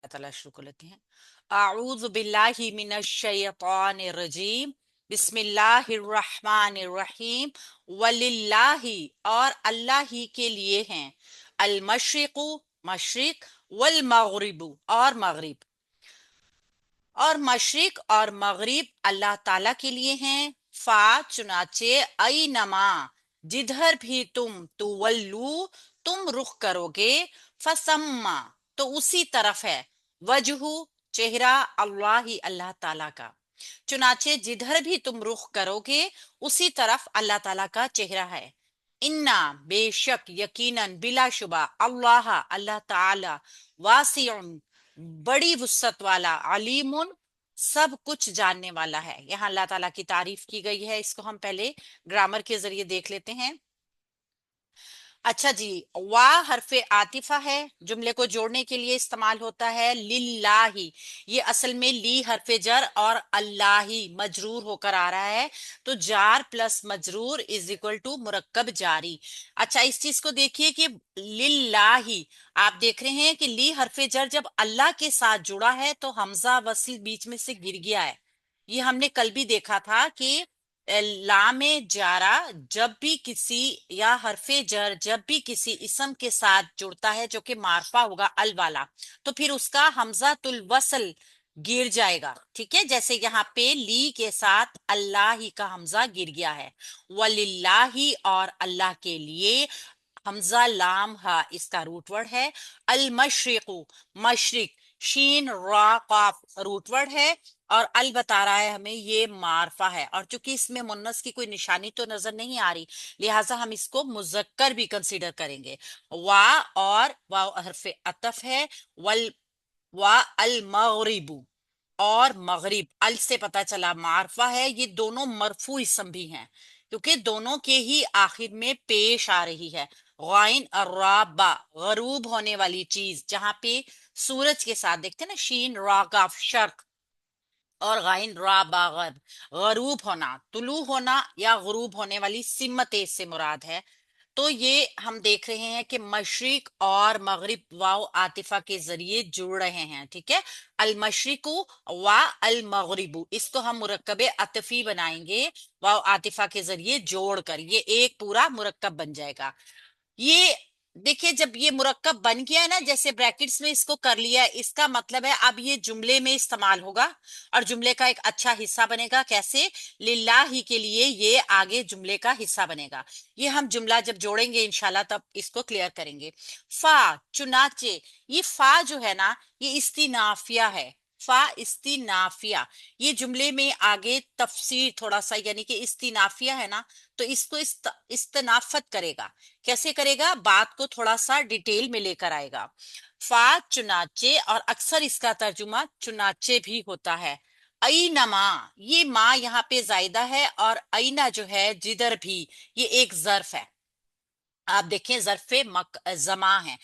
ताला शुरू कर लेते हैं। आऊज़ु बिल्लाहि मिनश शैतानिर रजीम। बिस्मिल्लाहिर्रहमानिर रहीम। वलिल्लाहि और अल्लाह ही के लिए हैं। अल मशरिकु मशरिक, वल मगरिबु और मगरिब। और मशरिक और मगरिब अल्लाह ताला के लिए हैं। फा चुनाचे आई नमा जिधर भी तुम तुवल्लू तुम रुख करोगे, फसम्मा तो उसी तरफ है, वजहू चेहरा, अल्लाह ही अल्लाह ताला का। चुनाचे जिधर भी तुम रुख करोगे उसी तरफ अल्लाह ताला का चेहरा है। इन्ना बेशक यकीनन बिलाशुबा अल्लाह अल्लाह ताला वासिउन बड़ी वुसअत वाला, अलीमुन सब कुछ जानने वाला है। यहाँ अल्लाह ताला की तारीफ की गई है, इसको हम पहले ग्रामर के जरिए देख लेते हैं। अच्छा जी, वाह हरफे आतिफा है, जुमले को जोड़ने के लिए इस्तेमाल होता है। लिल्लाही ये असल में ली हरफे जर और अल्लाही मजरूर होकर आ रहा है, तो जार प्लस मजरूर इज इक्वल टू मुरक्कब जारी। अच्छा, इस चीज को देखिए कि लिल्लाही आप देख रहे हैं कि ली हरफे जर जब अल्लाह के साथ जुड़ा है तो हमजा वसल बीच में से गिर गया है। ये हमने कल भी देखा था कि लामे जारा जब भी किसी या हरफे जर जब भी किसी इसम के साथ जुड़ता है जो कि मारफा होगा अल वाला, तो फिर उसका हमजा तुल वसल गिर जाएगा। ठीक है, जैसे यहाँ पे ली के साथ अल्लाह ही का हमजा गिर गया है। वलिल्लाही और अल्लाह के लिए, हमजा लाम हा इसका रूट वर्ड है। अल मशरिकु मशरिक, शीन रा काफ रूट वर्ड है। और अल बता रहा है हमें ये मारफा है, और चूंकि इसमें मुन्नस की कोई निशानी तो नजर नहीं आ रही, लिहाजा हम इसको मुजक्कर भी कंसीडर करेंगे। वा और वाव हरफे अतफ है। वल वा अल मगरिबु और मगरिब, अल से पता चला मारफा है। ये दोनों मरफू इसम भी हैं क्योंकि दोनों के ही आखिर में पेश आ रही है। गाइन अर्राबा गरूब होने वाली चीज, जहां पे सूरज के साथ देखते हैं ना, शीन रागाफ शर्क, और गाइन रा बागर गरूब होना, तुलू होना या गरूब होने वाली सिमत से मुराद है। तो ये हम देख रहे हैं कि मशरिक और मगरिब वाव आतिफा के जरिए जुड़ रहे हैं। ठीक है, अल मशरिकु व अल मगरिबु, इसको हम मुरक्कबे अतफी बनाएंगे वाव आतिफा के जरिए जोड़कर, ये एक पूरा मुरक्कब बन जाएगा। ये देखिए, जब ये मुरक्कब बन गया है ना, जैसे ब्रैकेट्स में इसको कर लिया है, इसका मतलब है अब ये जुमले में इस्तेमाल होगा और जुमले का एक अच्छा हिस्सा बनेगा। कैसे? लिल्लाही के लिए ये आगे जुमले का हिस्सा बनेगा। ये हम जुमला जब जोड़ेंगे इंशाल्लाह तब इसको क्लियर करेंगे। फा चुनाचे, ये फा जो है ना, ये इस्तीनाफिया है। फा इस्तीनाफिया, ये जुमले में आगे तफसीर थोड़ा सा, यानी कि इस्तीनाफिया है ना, तो इसको इस्तनाफत करेगा। कैसे करेगा? बात को थोड़ा सा डिटेल में लेकर आएगा। फा चुनाचे, और अक्सर इसका तर्जुमा चुनाचे भी होता है। ऐनमा, ये माँ यहाँ पे जायदा है, और ऐना जो है जिधर भी, ये एक जर्फ है। आप देखें जरफे जमा है,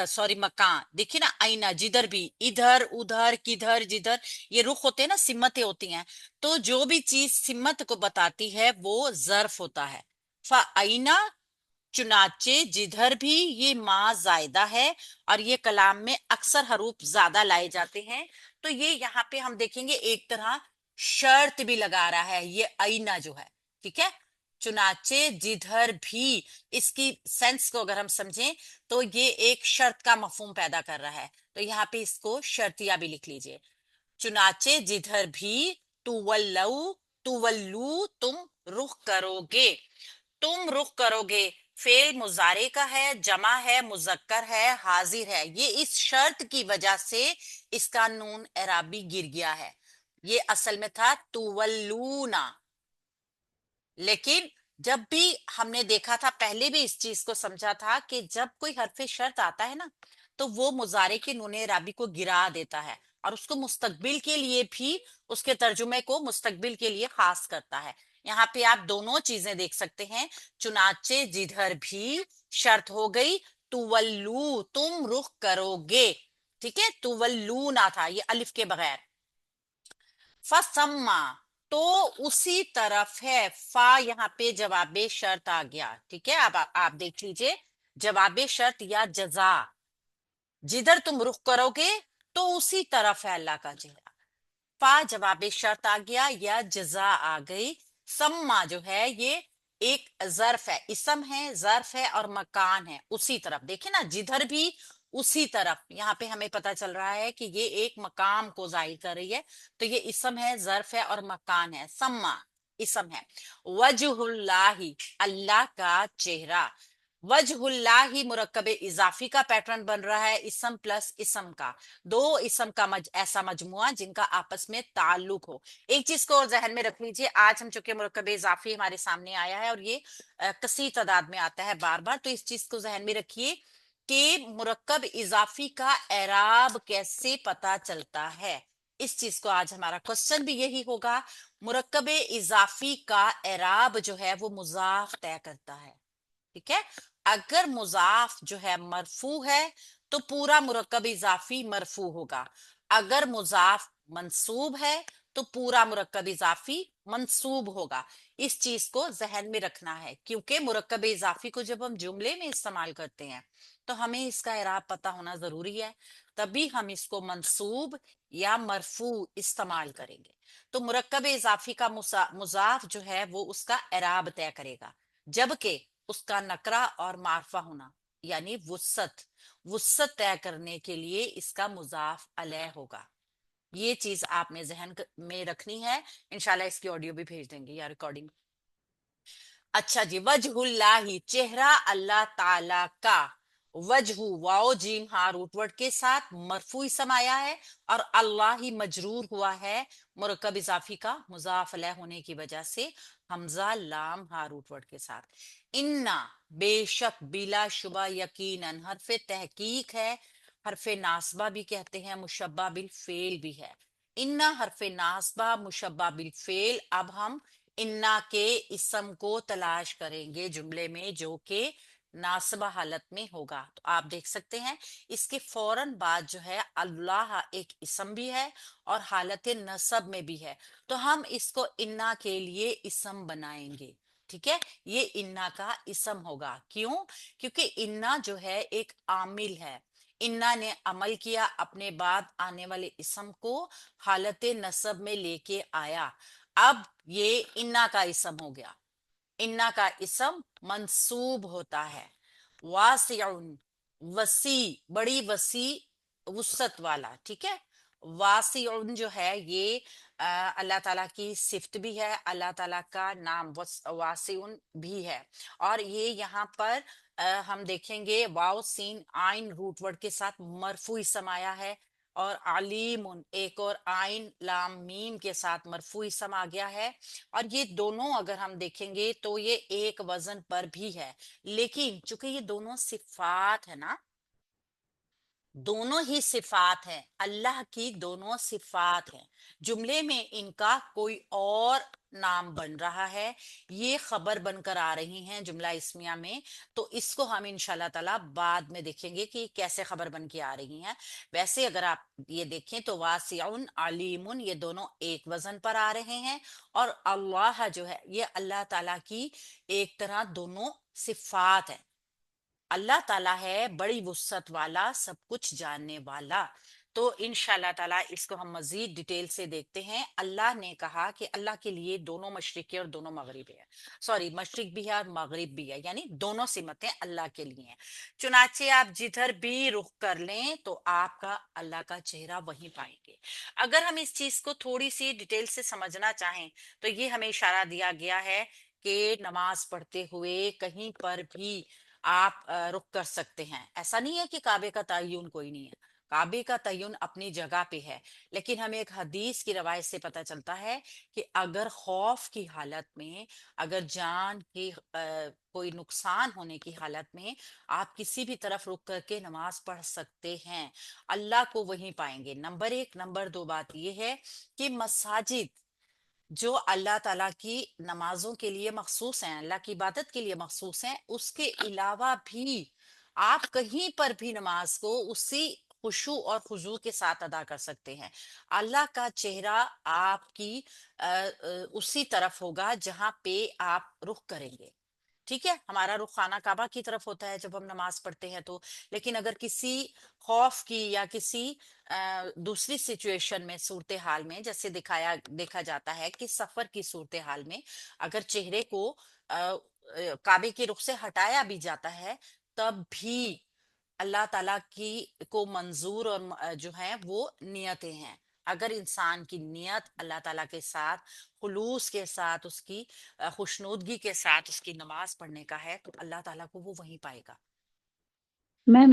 सॉरी मकान, देखिए ना, आईना जिधर भी, इधर उधर किधर जिधर, ये रुख होते हैं ना, सिमतें होती हैं। तो जो भी चीज सिमत को बताती है वो जर्फ होता है। फा आईना चुनाचे जिधर भी, ये माँ जायदा है, और ये कलाम में अक्सर हरूफ ज्यादा लाए जाते हैं। तो ये यहाँ पे हम देखेंगे एक तरह शर्त भी लगा रहा है ये आईना जो है। ठीक है, चुनाचे जिधर भी, इसकी सेंस को अगर हम समझें तो ये एक शर्त का मफहूम पैदा कर रहा है, तो यहाँ पे इसको शर्तिया भी लिख लीजिए। चुनाचे जिधर भी तुवल्लू तुवल्लू तुम रुख करोगे, तुम रुख करोगे, फेल मुजारे का है, जमा है, मुजक्कर है, हाजिर है। ये इस शर्त की वजह से इसका नून एराबी गिर गया है। ये असल में था तुवल्लूना, लेकिन जब भी हमने देखा था, पहले भी इस चीज को समझा था कि जब कोई हरफे शर्त आता है ना, तो वो मुजारे के नूने राबी को गिरा देता है, और उसको मुस्तकबिल के लिए भी, उसके तर्जुमे को मुस्तकबिल के लिए खास करता है। यहाँ पे आप दोनों चीजें देख सकते हैं। चुनाचे जिधर भी शर्त हो गई, तुवल्लू तुम रुख करोगे। ठीक है, तुवल्लू ना था ये अलिफ के बगैर। फसम्मा तो उसी तरफ है। फा यहाँ पे जवाबे शर्त आ गया। ठीक है, अब आप देख लीजिए, जवाबे शर्त या जजा, जिधर तुम रुख करोगे तो उसी तरफ है अल्लाह का चेहरा। फा जवाब शर्त आ गया या जजा आ गई। सम्मा जो है ये एक जर्फ है, इसम है, जर्फ है और मकान है। उसी तरफ देखिए ना, जिधर भी उसी तरफ, यहाँ पे हमें पता चल रहा है कि ये एक मकाम को जाहिर कर रही है। तो ये इसम है, जर्फ है और मकान है। सम्मा इसम है। वजहुल्लाही अल्लाह का चेहरा। वजहुल्लाही मुरक्कब इजाफी का पैटर्न बन रहा है, इसम प्लस इसम का। दो इसम का ऐसा मजमुआ जिनका आपस में ताल्लुक हो। एक चीज को और जहन में रख लीजिए, आज हम चूंकि मुरक्कब इजाफी हमारे सामने आया है और ये कसीर तादाद में आता है बार बार, तो इस चीज को जहन में रखिए कि मुरक्कब इजाफी का एराब कैसे पता चलता है। इस चीज को आज हमारा क्वेश्चन भी यही होगा। मुरक्कब इजाफी का एराब जो है वो मुजाफ तय करता है। ठीक है, अगर मुजाफ जो है मरफू है तो पूरा मुरक्कब इजाफी मरफू होगा। अगर मुजाफ मंसूब है तो पूरा मुरक्कब इजाफी मंसूब होगा। इस चीज को जहन में रखना है, क्योंकि मुरक्कब इजाफी को जब हम जुमले में इस्तेमाल करते हैं तो हमें इसका इराब पता होना जरूरी है, तभी हम इसको मंसूब या मरफू इस्तेमाल करेंगे। तो मुरक्कब इजाफी का मुजाफ जो है वो उसका इराब तय करेगा, जबकि उसका नकरा और मारफा होना यानी वुसत, वुसत तय करने के लिए इसका मुजाफ अलह होगा। ये चीज आपने जहन में रखनी है। इंशाल्लाह इसकी ऑडियो भी भेज देंगे या रिकॉर्डिंग। अच्छा जी, वजहुल्लाही चेहरा अल्लाह ताला का। वजहू वाओ जीम हा रूट वर्ड के साथ मरफू इसम आया है और अल्लाह ही मजरूर हुआ है मुरक्कब इजाफी का मुजाफ अलैह होने की वजह से हमजा लाम हा रूट वर्ड के साथ। इन्ना बेशक बिला शुबा यकीनन हरफे तहकीक है, हरफे नासबा भी कहते हैं, मुशब्बा बिल फेल भी है। इन्ना हरफे नासबा मुशब्बा बिल फेल। अब हम इन्ना के इसम को तलाश करेंगे जुमले में जो कि नासबा हालत में होगा। तो आप देख सकते हैं इसके फौरन बाद जो है अल्लाह एक इसम भी है और हालत नसब में भी है। तो हम इसको इन्ना के लिए इसम बनाएंगे। ठीक है, ये इन्ना का इसम होगा। क्यों? क्योंकि इन्ना जो है एक आमिल है। इन्ना ने अमल किया, अपने बाद आने वाले इसम को हालत नसब में लेके आया। अब ये इन्ना का इसम हो गया। इन्ना का इसम मंसूब होता है। वासिउन वसी, बड़ी वसी वुसत वाला। ठीक है, वासिउन जो है ये अल्लाह ताला की सिफ्त भी है, अल्लाह ताला का नाम वासिउन भी है। और ये यहाँ पर हम देखेंगे वाव सीन आइन रूट वर्ड के साथ मरफू इसम आया है, और अलीमुन एक और आइन लाम मीम के साथ मरफू इसम आ गया है। और ये दोनों अगर हम देखेंगे तो ये एक वजन पर भी है, लेकिन चूंकि ये दोनों सिफात है ना, दोनों ही सिफात हैं, अल्लाह की दोनों सिफात हैं, जुमले में इनका कोई और नाम बन रहा है, ये खबर बनकर आ रही हैं जुमला इस्मिया में। तो इसको हम इंशाल्लाह ताला बाद में देखेंगे कि कैसे खबर बन के आ रही हैं। वैसे अगर आप ये देखें तो वासिउन अलीमुन ये दोनों एक वजन पर आ रहे हैं, और अल्लाह जो है ये अल्लाह ताला की एक तरह दोनों सिफात है। अल्लाह ताला है बड़ी वुसअत वाला, सब कुछ जानने वाला। तो इंशाल्लाह ताला इसको हम मजीद डिटेल से देखते हैं। अल्लाह ने कहा कि अल्लाह के लिए दोनों मशरिक और दोनों मगरिब है, सॉरी मशरिक भी है और मगरिब भी है, यानी दोनों सिमतें अल्लाह के लिए हैं। चुनाचे आप जिधर भी रुख कर लें तो आपका अल्लाह का चेहरा वहीं पाएंगे। अगर हम इस चीज को थोड़ी सी डिटेल से समझना चाहें तो ये हमें इशारा दिया गया है कि नमाज पढ़ते हुए कहीं पर भी आप रुक कर सकते हैं। ऐसा नहीं है कि काबे का तय्युन कोई नहीं है, काबे का तय्युन अपनी जगह पे है। लेकिन हमें एक हदीस की रवायत से पता चलता है कि अगर खौफ की हालत में, अगर जान की कोई नुकसान होने की हालत में आप किसी भी तरफ रुक करके नमाज पढ़ सकते हैं, अल्लाह को वहीं पाएंगे। नंबर एक। नंबर दो बात यह है कि मसाजिद जो अल्लाह ताला की नमाजों के लिए मखसूस हैं, अल्लाह की इबादत के लिए मखसूस हैं, उसके अलावा भी आप कहीं पर भी नमाज को उसी खुशू और खुजू के साथ अदा कर सकते हैं। अल्लाह का चेहरा आपकी उसी तरफ होगा जहां पे आप रुख करेंगे। ٹھیک ہے، ہمارا رخ خانہ کعبہ کی طرف ہوتا ہے جب ہم نماز پڑھتے ہیں تو. لیکن اگر کسی خوف کی یا کسی دوسری سچویشن میں، صورتحال میں، جیسے دیکھا جاتا ہے کہ سفر کی صورتحال میں اگر چہرے کو کعبے کے رخ سے ہٹایا بھی جاتا ہے، تب بھی اللہ تعالیٰ کی کو منظور اور جو ہے وہ نیتیں ہیں. اگر انسان کی نیت اللہ تعالیٰ کے ساتھ خلوص کے ساتھ، اس کی خوشنودگی کے ساتھ اس کی نماز پڑھنے کا ہے، تو اللہ تعالیٰ کو وہ وہیں پائے گا. میں